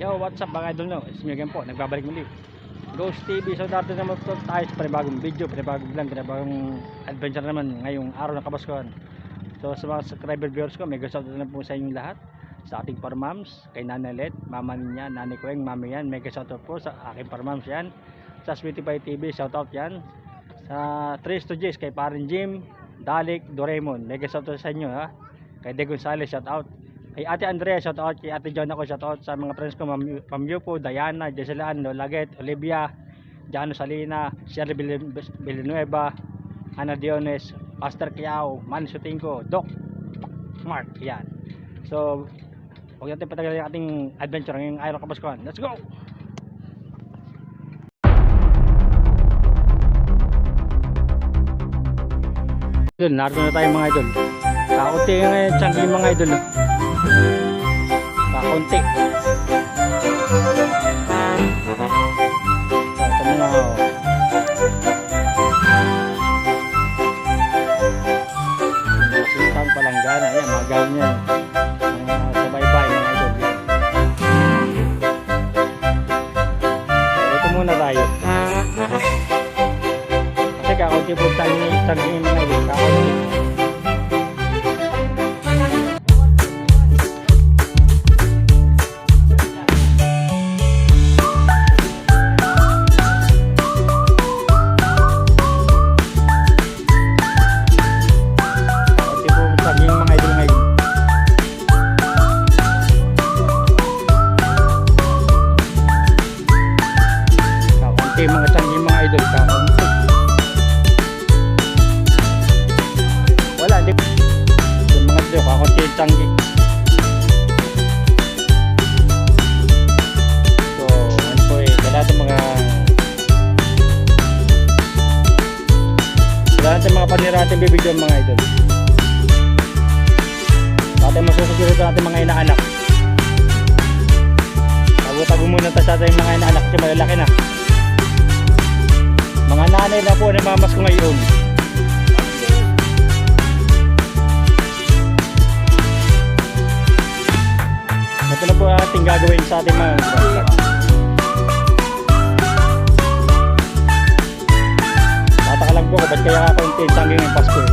Yo, what's up mga idol, no? It's me again po, nagbabalik muli Ghost TV. So dati naman po tayo sa panibagong video, panibagong vlog, panibagong adventure naman ngayong araw ng Kapaskuhan. So sa mga subscriber viewers ko, may gusto na po sa inyong lahat, sa ating parmams, kay Nanay Let, mama niya, nanay ko yung mami yan. Mega shoutout po sa aking parmams yan. Sa Sweetie Pie TV, shoutout yan. Sa 3 to J's, kay Parin Jim, Dalik, Doraemon, mega shoutout sa inyo ha. Kay De Gonzales, shoutout. Kay Ate Andrea, shoutout. Kay Ate John ako, shoutout. Sa mga friends ko, Ma'am Yupo, Diana, Jesselan, Laget, Olivia, Jano Salina, Sherry Villanueva, Ana Diones, Pastor Kiao, Man Sutingko, Doc Mark, yan. So huwag natin patagal yung ating adventure ngayong araw ng Kapaskuhan. Let's go! Yun, narito na tayo mga idol. Kaunti yung tiyanggi mga idol, no? Kaunti. So, ito muna ako. Sinasintang palanggana. Ayan, mga gawin yan. Sabay-bay mga idol. So, ito muna tayo. Kasi kaunti po tiyanggi mga idol. Kaunti. Mga tanggi mga idol ka. Wala di yung mga idol ka konti tanggi. So ano po wala natin mga panirating bibigyan mga idol. Dati masusunod natin mga inaanak. Tago muna tayo sa ating mga inaanak kasi malalaki na. Mga nanay na po na mamas ko ngayon. Ito na po ating gagawin sa ating mga tataka lang po ko ba't kaya kakunti tangging ng Pasko eh.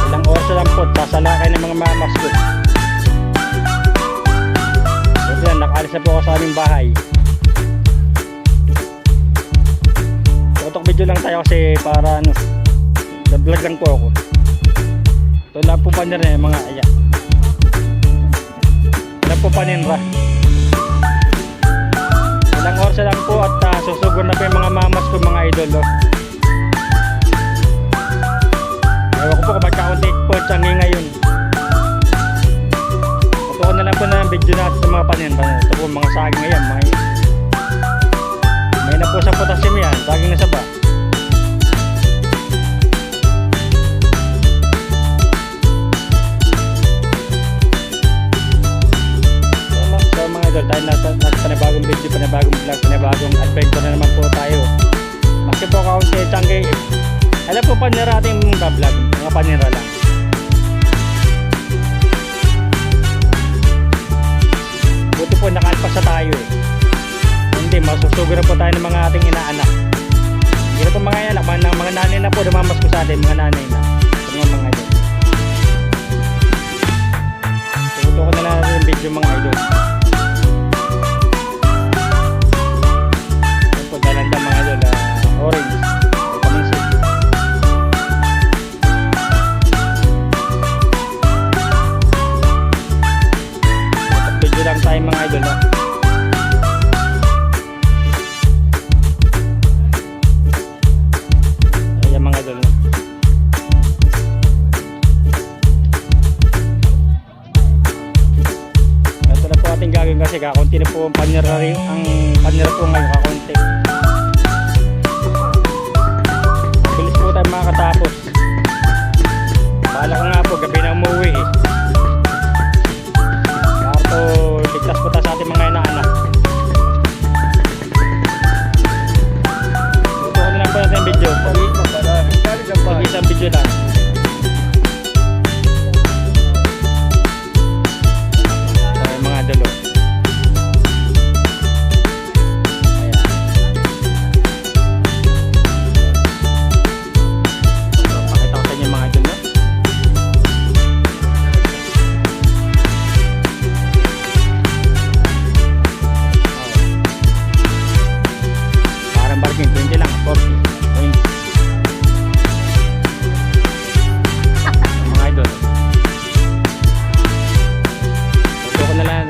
Ilang oras lang po sasalakay ng mga mamas ko. Ito na, nakaalis na po ako sa aming bahay. Tutok video lang tayo kasi para ano, vlog lang po ako. Ito lang po panira yung mga ayan. Ilan po paninra. Ilang oras lang po at susugod na po yung mga mamas ko mga idol. Ewan ko po kung magkaunti po tiyanggi ngayon. Tutukan na lang po na video natin sa mga paninra. Ito po mga saging ngayon. May na po sa potassium yan, saging na saba. So mga idol, tayo nasa panibagong video, panibagong vlog, panibagong adventure na naman po tayo. Kasi po kaunti tiyanggi. Alam po panira ating vlog, mga panira lang. Buti po nakalpas sa tayo eh. Hindi, masusugo na po tayo ng mga ating inaanak. Hindi na po mga anak, mga nanay na po, namamas ko sa atin, mga nanay na. Ito mga idol. Tuto ko na lang yung video mga idol. Ito po, dalanda mga idol, orange. Kaminsin. Video lang tayo mga idol ha. Kasi kakunti na po ang panira po ngayon, kakunti. Bilis po tayo makakatapos. Bahala ko nga po, gabi na umuwi eh. Para po ligtas po tayo sa ating mga inaanak. Ito na lang po natin video. Isang video lang.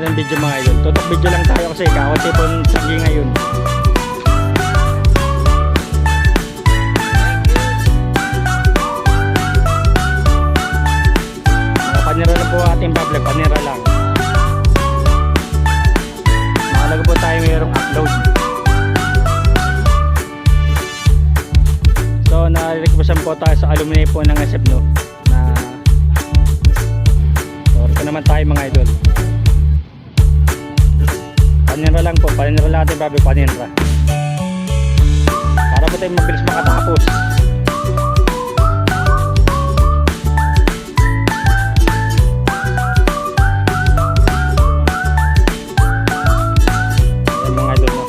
natin video mga idol. Tutok video lang tayo kasi kaunti po ng tagi ngayon. Mga panira lang po ating public, panira lang. Mahalaga po tayo mayroong upload. So na-requestan po tayo sa alumni po ng SF no na ito naman tayo mga idol. Panira lang po, panira lang natin babi, panira. Para po tayo mabilis makatapos. Ayan mga idol no.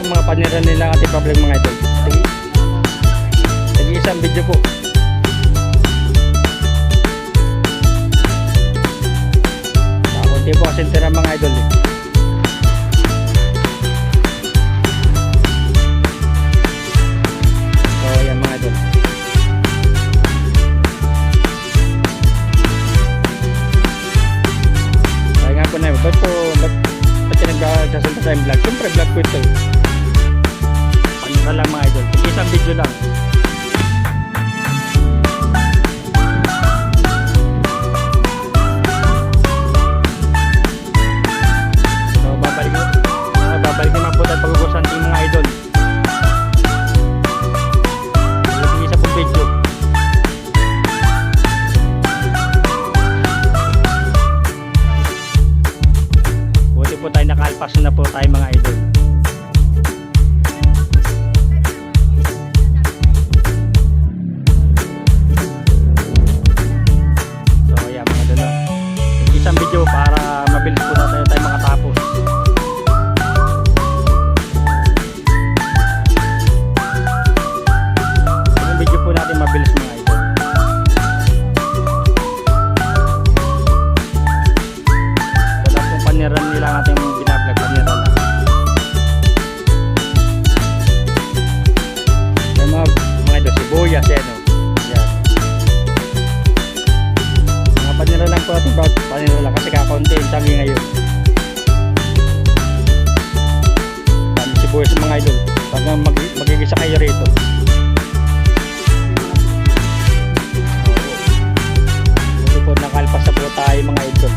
Mga panira nila ating public mga idol. Sige isang video po. Kunti po kasi tira mga idol eh. So yan mga idol. Kaya nga po na yun. Ba't yung nagsasalita tayong vlog? Siyempre vlog po ito. Panira lang mga idol. Sige isang video lang. So babalik naman po tayo pag-ugusan ng mga idol. Sige isa pong video. Buti po tayo nakalpas na po tayo mga idol. Video para mabilis po na tayo makatapos. Yung video po natin mabilis mga idol. Wala pong paniran nila ang ating binablog, paniran lang. May mga idol, sibuyas yan o. Panira lang po ating bawat panira lang kasi kakaunti yung tangi ngayon. Dami sibuyas mga idol pag magigisa kayo rito. Ito po nakalpas na po tayo mga idol.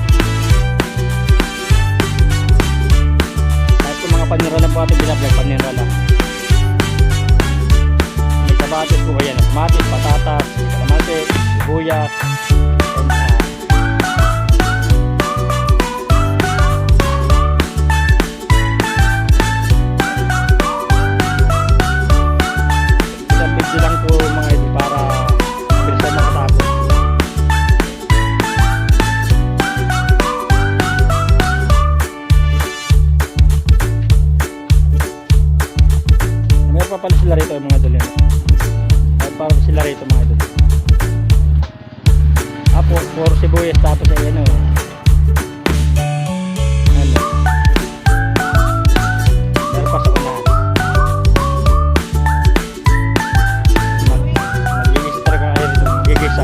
Kahit po mga panira lang po ating binablog, panira lang. May kabatis po yan, kamatis, patatas, kalamansi, sibuyas, lang po mga idol para mabilis tayo makatapos. May pa pala sila rito mga idol. May pa sila rito mga idol. Apo, puro sibuyas tapos ayan o. Meron pa sa unahan. Gigisa.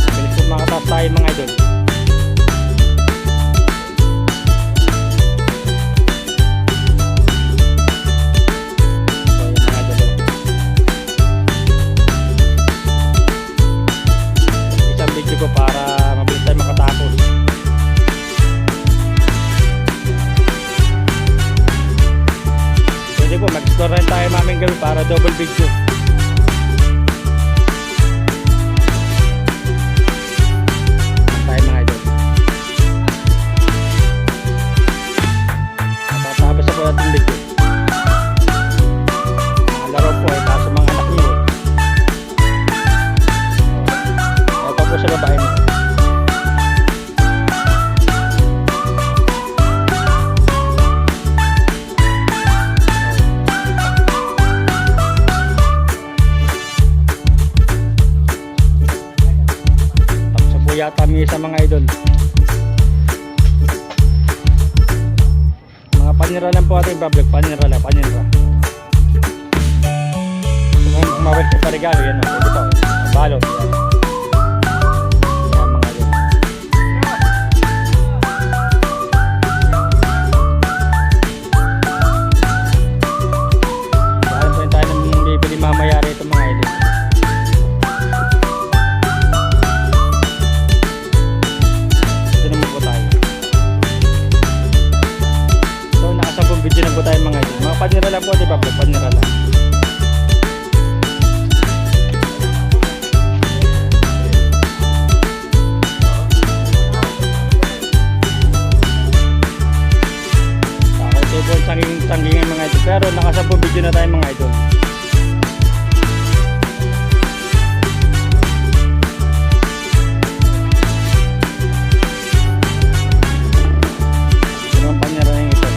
Bilis po makataas tayo mga idol. Isang video ko para mabilis tayo makatapos. Po, mag-score rin tayo maming gabi para double video. Tayo mga idol. Matatapos na po natin video. Mga laro po ay kaso mga anak niyo. Ito po sa babae mo. yata misa mga idol. Mga panira lang po ating bablog, panira. Kung mawag sa regalo, yan o, ito po, balot, yan. Yan mga idol. Saan po tayo nang bibili mamaya rito mga idol. Video na po tayo mga idol. Mga panira lang po, di ba? Panira lang. Okay po, sanggingan mga idol. Pero nakasampung video na tayo mga idol. Mga panira lang ito.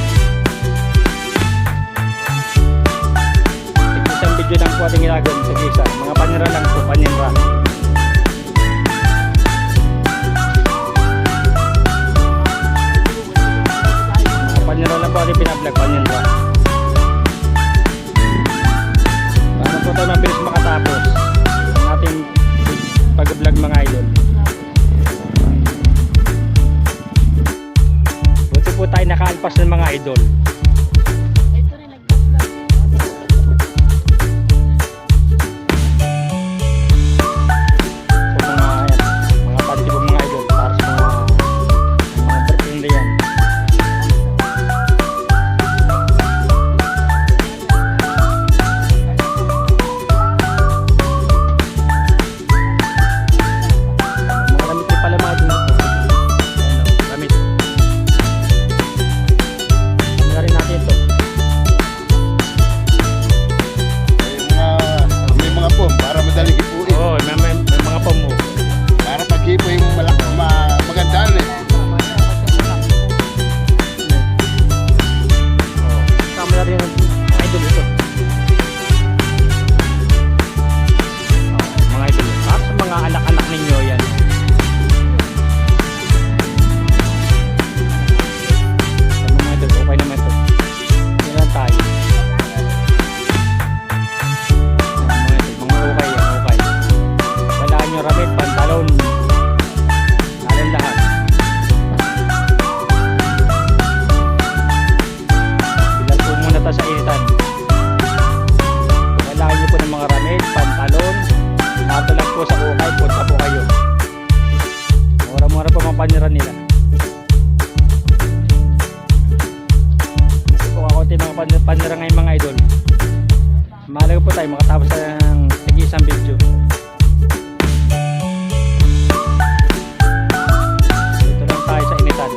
Video lang po ating ginagawa sa gisa. Mga panira lang po, panira. Mga panira lang po ating pinablog, panira. Paano po tayo mabilis makatapos ang ating pag-vlog mga idol. Buti po tayo nakaalpas ng mga idol. Panira nila. Kasi kung ako mga panira ngayon mga idol, mahalaga po tayo makatapos ng tig-isang video. Dito lang tayo sa initan.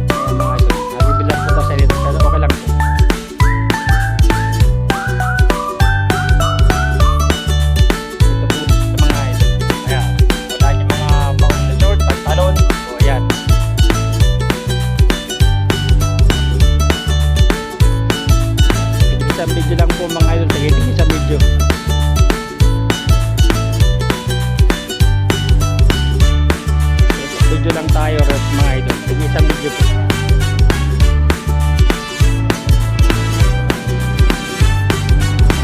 Ayan mga idol, nabibilang po tayo sa initan, pero okay lang po. Video lang po mga idol, tagiting isang video. Video lang tayo mga idol, tagiting isang video po.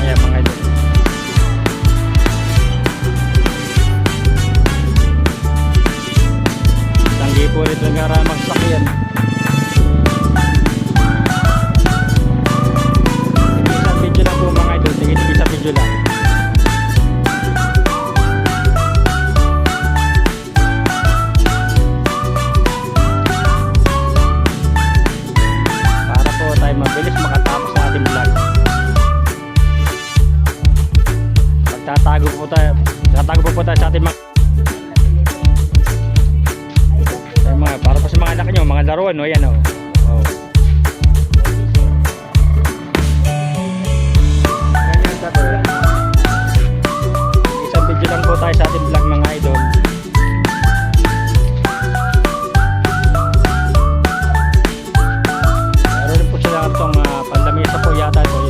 Ayan mga idol. Tanggi po rin ng karamang sakyan. Video lang. Para po tayo mabilis makatapos sa ating vlog. Tatago po tayo sa ating para po sa mga anak nyo, mga laruan, no? Yan, oh. Isang video lang po tayo sa ating vlog mga idol. Meron po sila itong pandamisa po yata ito.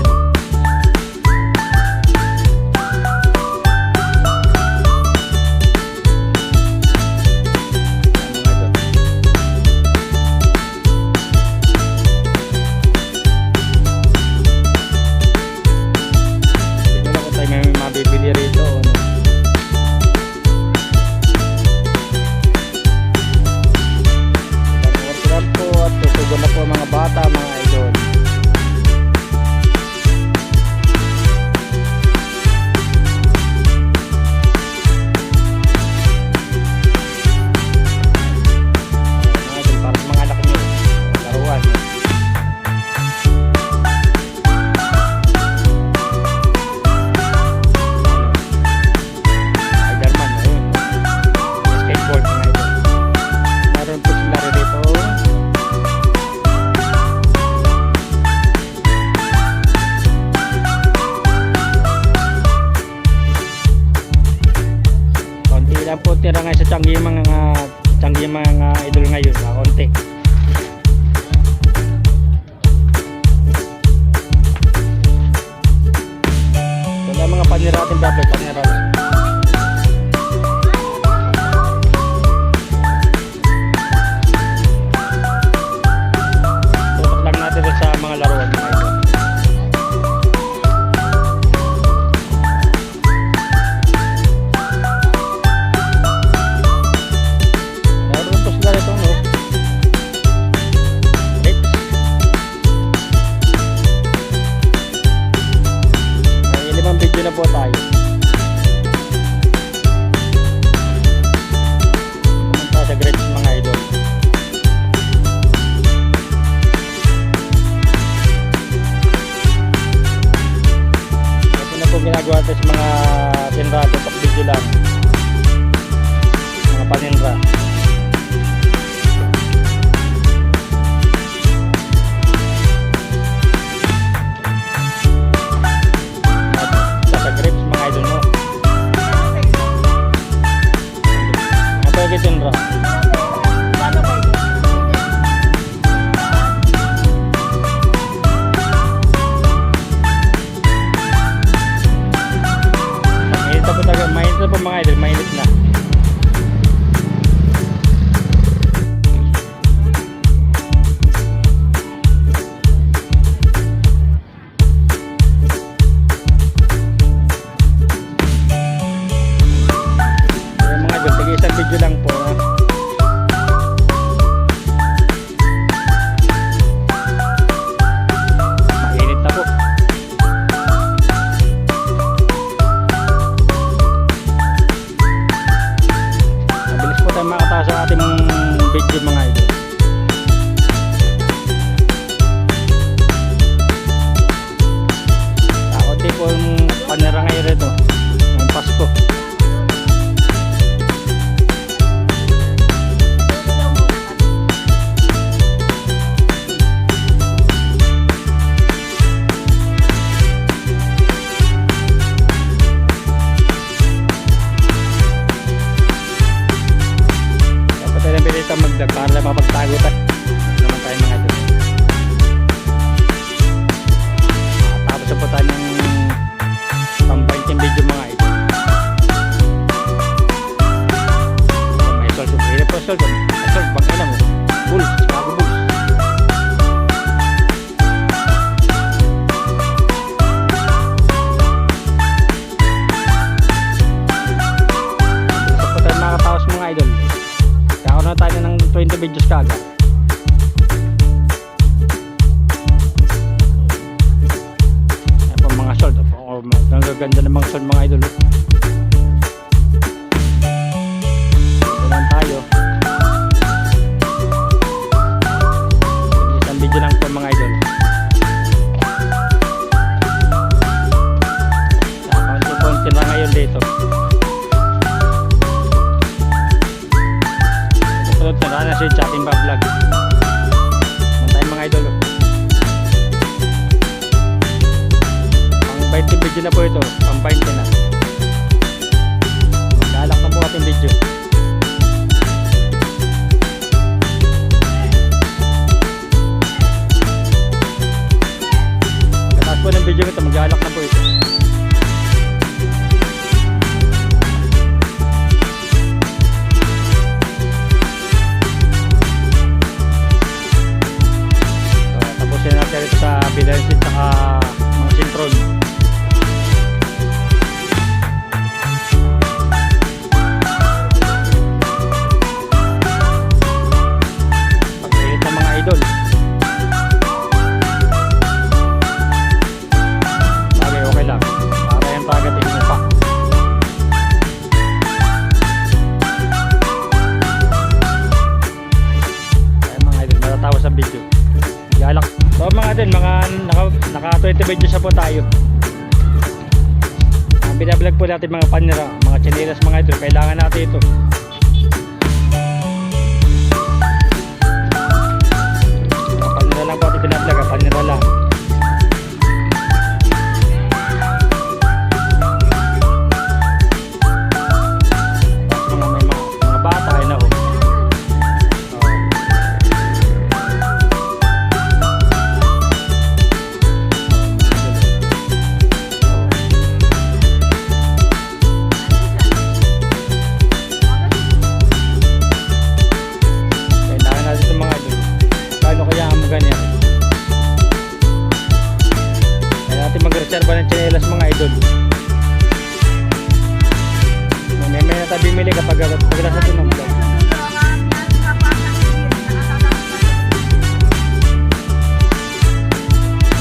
na po mga bata, mga idol. Mga idol, para sa mga anak nyo, laruan. Spiderman, skateboard mga idol. Meron po sila rin dito. Konti lang po tira ngayon sa Tiangge mga idol ngayon, konti. Ito lang mga paniratin dapat, paniratin. Tutok lang natin sa mga laruan mga idol. Meron po sila ito, no? Lips. May 5 video na po tayo. Pumunta sa grades mga idol. Ito na po ginagawa natin sa mga tinra, tutok video lang. Mga paninra. Sa grapes mga idol mo. Apa yung tinra? Mainit na po talaga, mainit na po mga idol, mainit na. Ayan mga idol, tigil isang video lang po. Mainit na po. Mabilis po tayo makataas sa ating video mga idol. Ako di po yung panira ngayon rito. Ngayong Pasko. Dapat tayo na pinita magdag para lang mapagtago tayo. Naman tayo mga idol. Tapos na po tayo ng pang-20 video mga idol. May assault. May assault. Assault. Bangin na mo. Bulls. Chicago Bulls. Tapos po tayo makataos mga idol. Kakaroon na tayo ng 20 videos kagad. Ayan po mga sold. Ang gaganda ng mga sold mga idol. Ito lang tayo. Isang video lang po mga idol. Konti-konti na ngayon dito. Sunod na si Chatting Ba Vlog. Mantayin mga idol. Pang 20 video na po ito. Pang 20 na. Maglalak na po ating video. Pagkatapos po ng video nito, maglalak na po ito. Tapusin natin ito sa bilansit saka mga sintron. Pagkalit ng mga idol. sa video. Galak. So mga idol, naka 20 videos na po tayo. Ang binablog po natin mga panira, mga chinelas mga idol, kailangan natin ito. Panira lang po natin binablog, panira lang. Mag-reserva ng chinelas mga idol. May na tayo bimili kapag nasa tinom.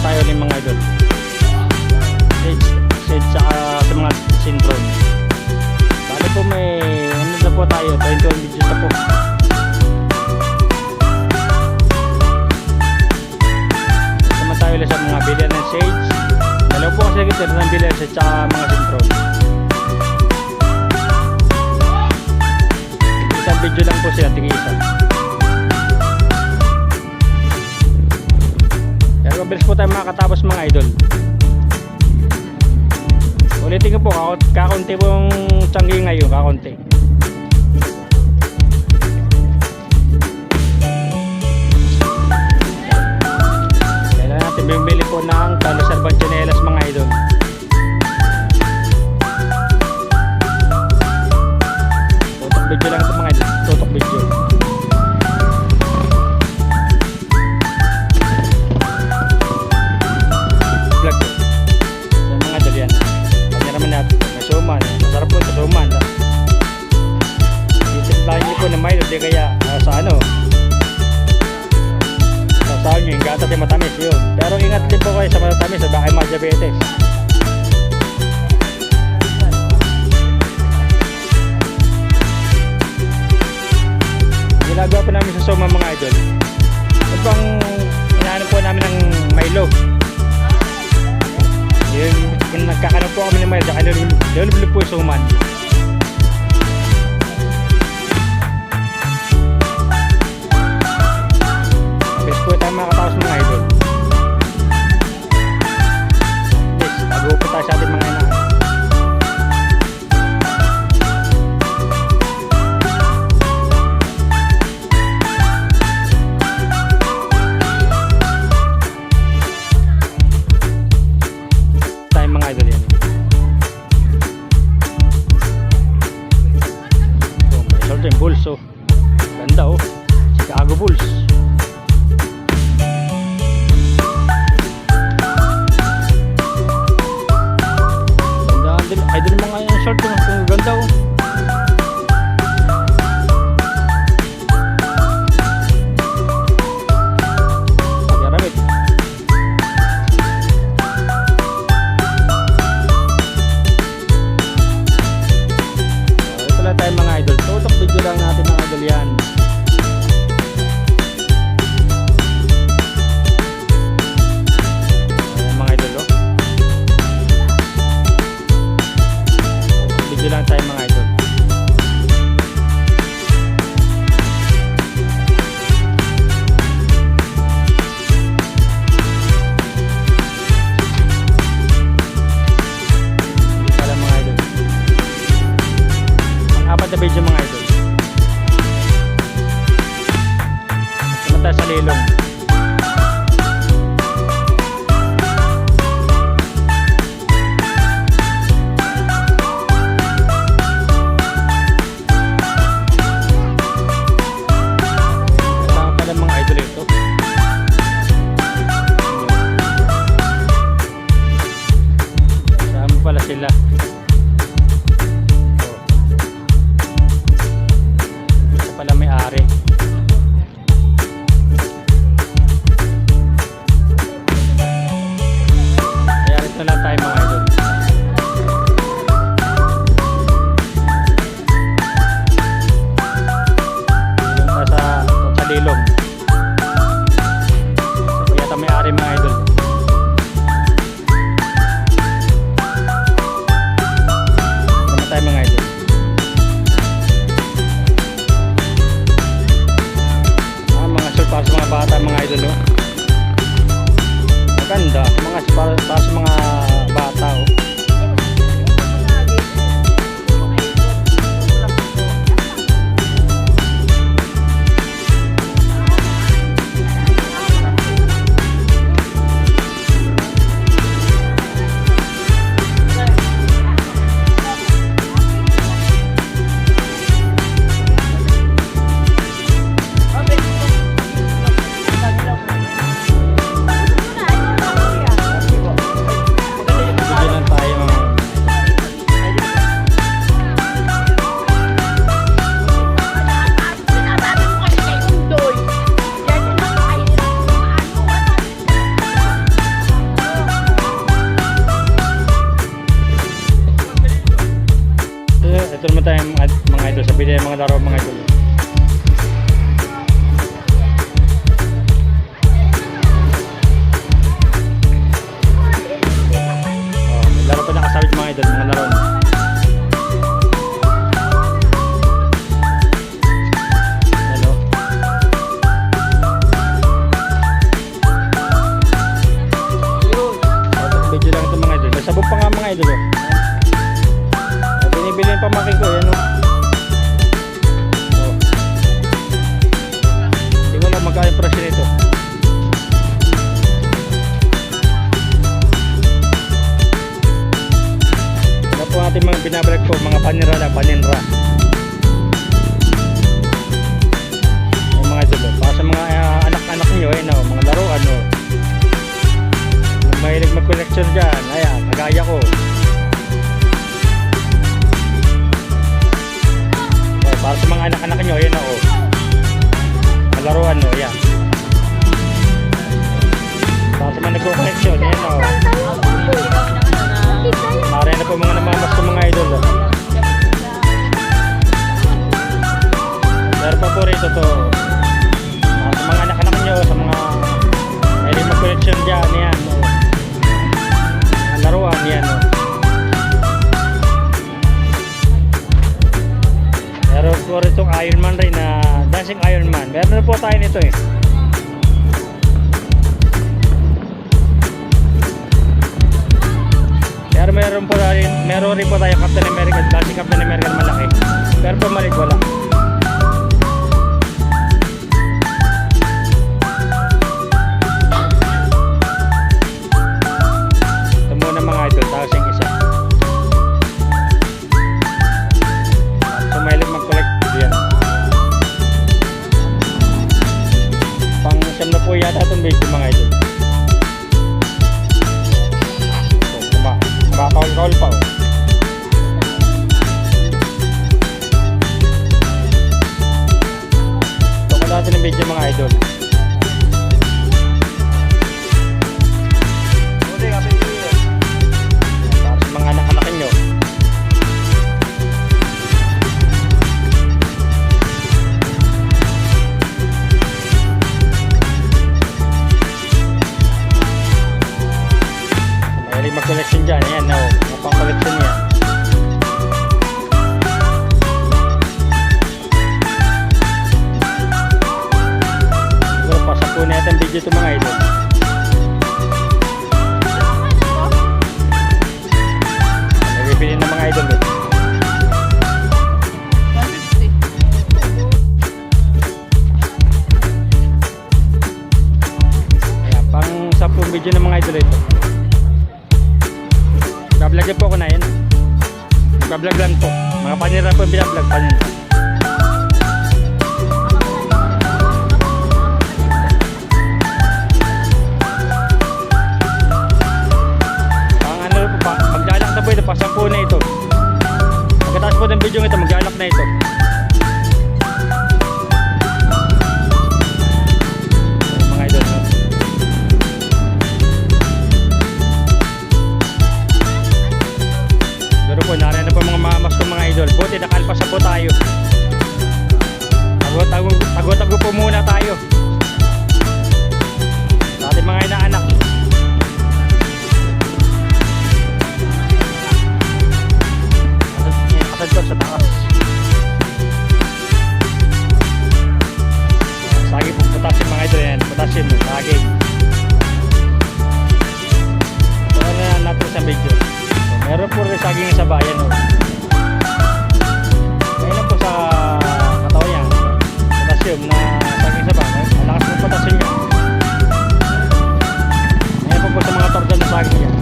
Tayo rin mga idol. Shade sa mga sintron. Bali po may ano na po tayo, 21 videos na po. Sama tayo ulit sa mga bilihan ng shades. Dalawa po kasi kita ng bilihan sa tsaka mga sintron. Isang video lang po sila, tig-isa. Kaya mabilis po tayo makakatapos mga idol. Ulitin ko po, kakunti pong tiyanggi ngayon, kakunti. Kailangan natin bumili po ng talo-servang chinelas mga idol. Tutok video lang ito mga idol, tutok video. Vlog po. So mga idol yan. Naman natin, may suman, masarap po ito suman. Itimplahin niyo po ng Milo, di kaya sa ano, sa nyo, yung gatas yung matamis yun. Pero ingat din po kayo sa matamis, baka kayo diabetes. Ginagawa po namin sa suman mga idol. Ito pang inaano po namin ng Milo. Yung nagkakaroon po kami ng Milo, kaya nilulublob po yung suman. Best po tayo makakataos mga idol. Yes, bago po tayo sa ating mga inahan. bibili ng mga laro mga idol. May laro pa nakasabit mga idol, mga laro. Hello. Video lang ito mga idol. May sabog pa nga mga idol. Binibili yung pamakin ko, yan o. Hindi ko lang magkaya yung presyo nito. Ano po natin mga binabalag ko, mga paninra lang, paninra. Yung mga idol, para sa mga anak-anak nyo, mga laruan o. Kung mahilig mag-collection dyan, ayan, kagaya ko. Para sa mga anak-anak nyo, ayan o. Malaruan o, ayan. Para sa mga nagko-collection, ayan o. Maray na po mga namamas ko mga idol o. Pero pa po rito to. Para sa mga anak-anak nyo, sa mga mahilig mag-collection dyan, ayan o. Malaruan, ayan o. Meron po rin itong Iron Man rin na Dancing Iron Man. Meron na po tayo nito eh. Pero meron rin po tayo Captain America, Dancing Captain America na malaki. Pero po maliit wala. Ito muna mga idol, tapos yung isa. Mahilig mag-collect yan. Pang siyam na po yata itong video mga idol. Kumakawal-kawal pa oh. Ito ko natin ng video mga idol. Para sa mga anak-anak nyo. Mag-collection dyan, ayan o, pang-collection yan. Siguro pasok na natin video ito mga idol. Nabibili ng mga idol eh. Ayan, pang-10 video ng mga idol ito. Nagbablog po ako na yun. Nagbablog lang po. Mga panira po yung binablog. Panira. Ang ano po pa, maglalak na po ito. Pasampu na ito. Pagkatapos po ng video ito, maglalak na ito. Mga idol, no? Pero po, nariyan na po mga mamas ko mga idol. Buti nakalpasa po tayo. Tago-tago po muna tayo sa ating mga inaanak. Kasad ko sa taas. Saging po, potassium mga idol yan. Potassium, saging. Ito na natin sa video. Meron po rin saging sa bayan o. Ngayon po sa katawan yan, potassium na saging sa bayan. Malakas po potassium yan. Ngayon po sa mga torda na saging yan.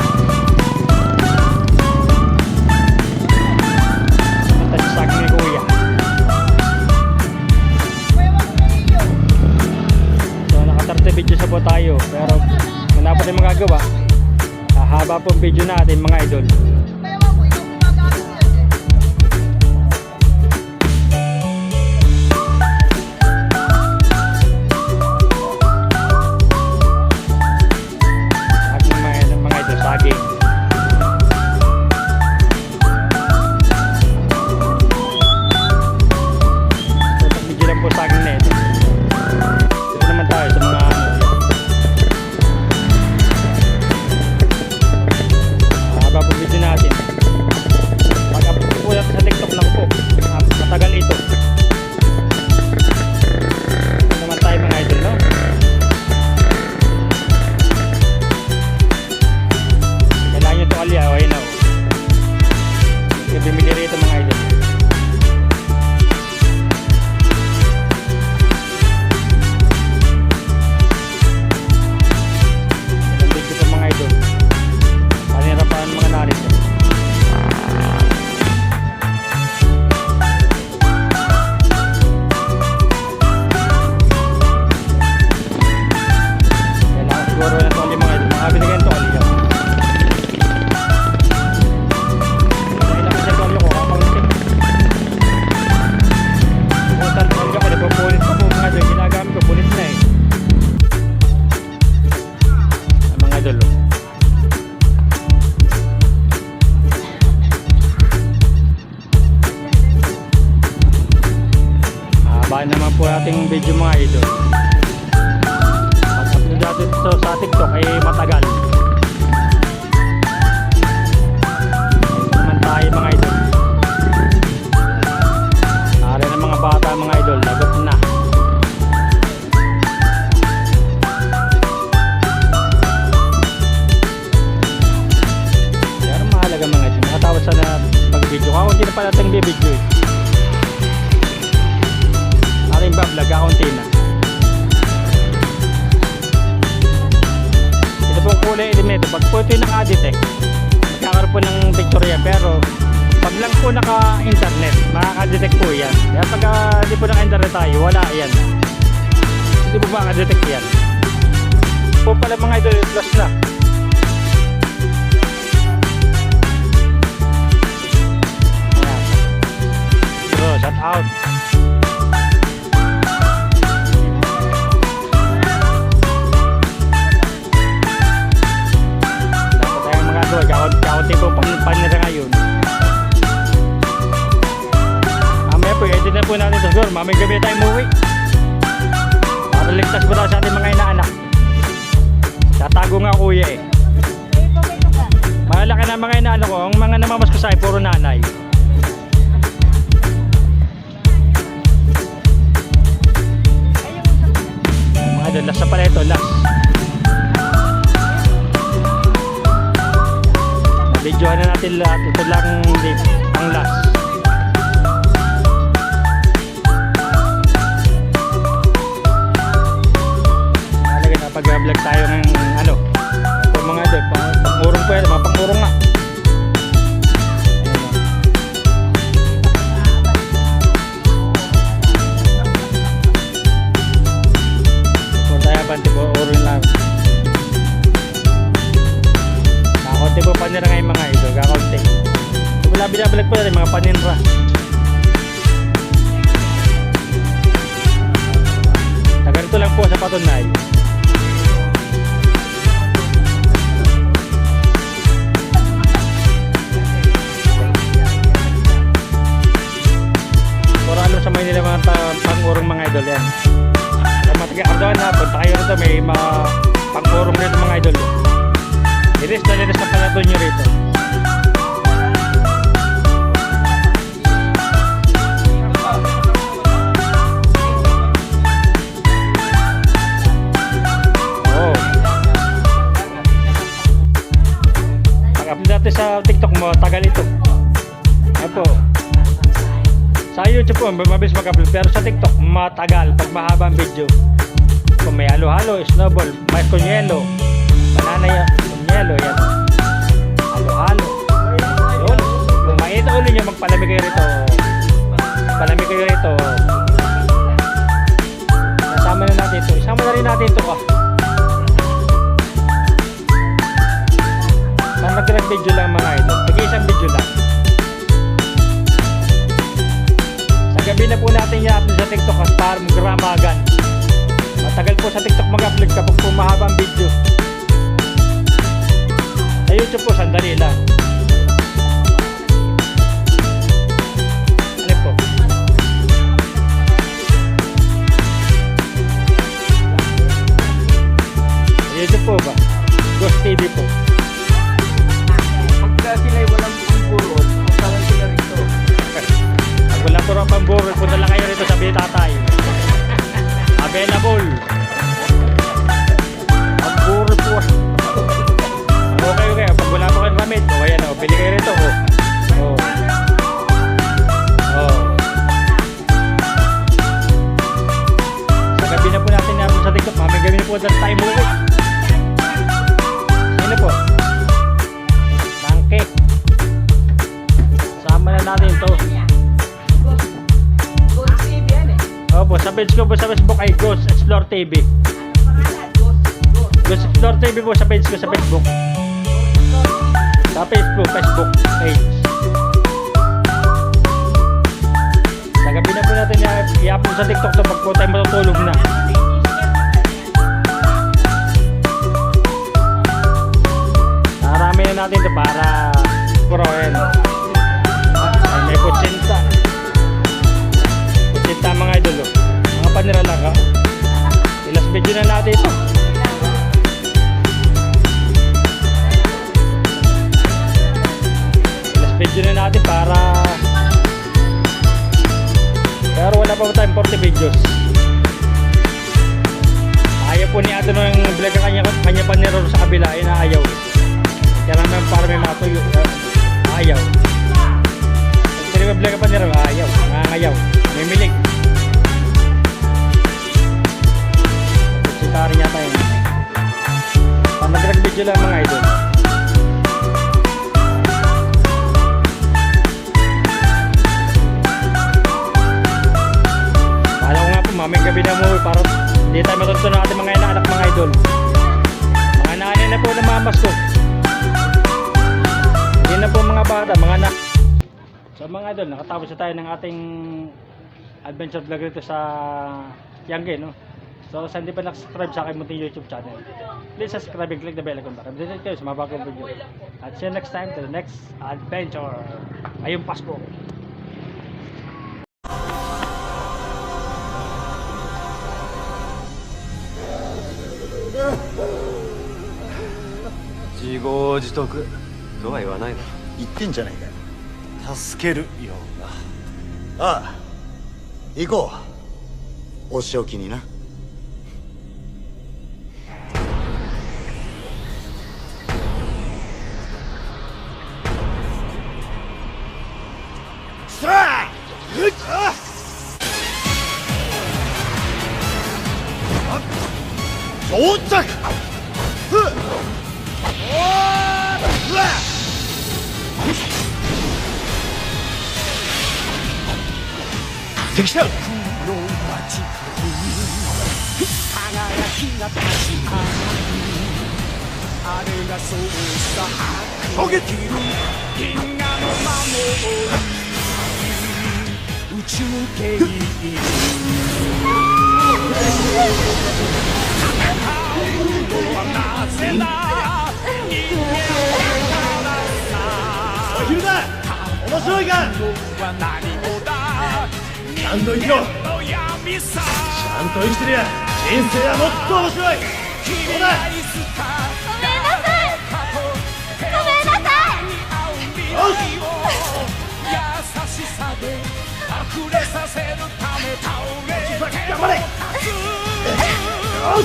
Ito sa saging ni kuya. So naka-30 video sa po tayo. Pero wala po tayong magagawa. Haba po video natin mga idol. siguro na toli mga idol. Mga binigyan toli yan. May lang sa toli ko, kapalusik. Putan toli ako, nagpapulit pa po mga idol. Ginagamit ko, pulit na eh. Ang mga idol. Baka naman po ating video mga idol. Pag-upload natin ito sa TikTok ay matagal. Ito naman tayo mga idol. Nari ng mga bata mga idol, lagot na. Pero mahalaga mga idol, nakatawad sana pag-video. Kung hindi na pala itong video eh. Aking vlog, kakunti na. Ito pong kulay ilim nito. Pag po ito yung naka-detect, magkakaroon po ng picture yan. Pero pag lang po naka-internet, makaka-detect po yan. Kaya pag hindi po naka-internet tayo, wala yan. Hindi po makaka-detect yan. Po pala mga idol, plus na. Ayan. So, shout out. Kaunti po panira ngayon. Mamaya po, edit na po natin ito siguro. Mamaya gabi tayo umuwi. Para ligtas po tayo sa ating mga inaanak. Tatago nga kuya eh. Malaki na mga inaanak ko. Ang mga namamas ko sa akin, puro nanay. Mga doon, last na pala ito, last. Videohan na natin lahat. Ito lang ang last. Malagay na pag-vlog tayo ng ano. Ito mga ito. Pangurong po yan. Mga pangurong nga. Kung tayo banti po, urong lang. Kakunti po panira ngayon mga idol, kakunti. So wala binabalag po natin mga paninra. Na ganito lang po sa patunay. Puro alam sa Maynila mga pang-urong mga idol yan. Sa mataga-ardoan na, punta kayo rito, may mga pang-urong rito mga idol. Linis na palato nyo rito. Oh. Pag-upload natin sa TikTok mo, tagal ito. Apo. Sa YouTube po, mabilis mag-upload. Pero sa TikTok, matagal. Pag mahabang video. Kung may halo-halo, snowball, may kunyelo, banana yan. Yelo, yan. Halo-halo. Yun. Kung mainit na ulo nyo, magpalamig kayo rito. Palamig kayo rito. Nasama na natin ito. Isama na rin natin ito. Saan nag-video lang mga ito? Pag-isang video lang. Sa gabi na po natin i-upload sa TikTok para mag-ramagan. Matagal po sa TikTok mag-upload kapag po mahaba ang video. Sa YouTube po, sandali lang. Ano po? Sa YouTube po ba? Ghost TV po. Pagka sila walang pamburol, punta sila rito. Pag wala po ang pamburol, punta lang kayo rito, sabi ni tatay. Available. Pamburol po. Okay. Pag wala pa kayong gamit, o ayan o, pili kayo rito o. Sa gabi na po natin namin sa TikTok, mamay gabi na po dahil tayo movie. Sino po? Tangke. Sama na natin ito. Ghost TV yan eh. Opo, sa page ko po sa Facebook ay Ghost Explore TV. Ghost Lord TV po sa page ko sa Facebook. Sa Facebook page. Sa gabi na po natin i-upload sa TikTok to pag po tayo matutulog na. Narami na natin ito para purohin. Ay, may kutsinta. Kutsinta mga idol. Mga panira lang ha. Ilas video na natin ito. Ilas video na natin para pero wala pa tayong 40 videos. Ayaw po ni Ato nung vlog ka kanya paniro sa kabila. Inaayaw. Kaya naman para may matuyo. Ayaw. Pero may vlog ka paniro. Ayaw. Nangangayaw. May milig. Sitari niya tayo. Pag nag-video lang mga idol. Maming gabi na mo para hindi tayo matuto ng ating mga inaanak mga idol. Mga nanay na po na mamas ko. Hindi na po mga bata, mga anak. So mga idol, nakatapos na tayo ng ating adventure vlog dito sa Tiangge, no? So sa hindi pa nakasubscribe sa aking munting YouTube channel, please subscribe and click the bell icon para updated kayo sa mga bagong video. At see you next time to the next adventure. Ngayong Pasko.自業自得とは言わないだろ。言ってんじゃないかよ。助けるような。ああ、行こう。お仕置きにな。さあ、うっあ到着。ふっ敵だ。衝撃おい昼だ。面白いか。ちゃんと生きろ。ちゃんと生きてりゃ人生はもっと面白い。そうだ。ごめんなさい。ごめんなさい。よし。頑張れ。よし。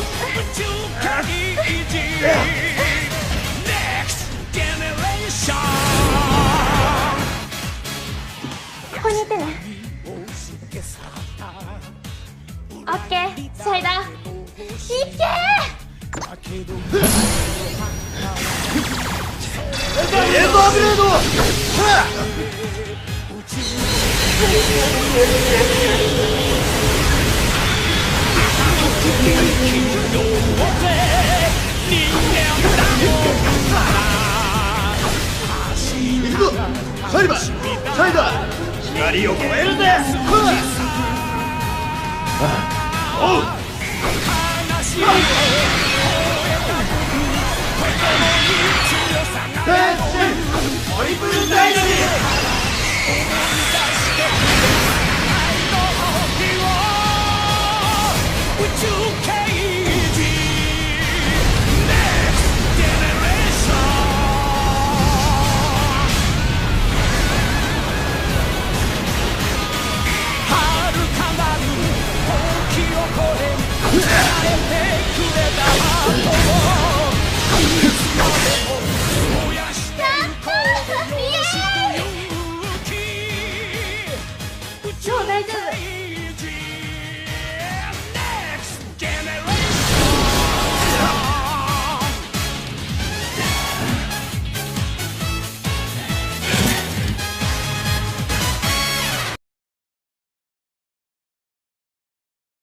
ここにいてね。オッケー、シャイダー。いけエンドアブレード。行くぞ。シャイバー、シャイダー。光を超えるぜ。おう。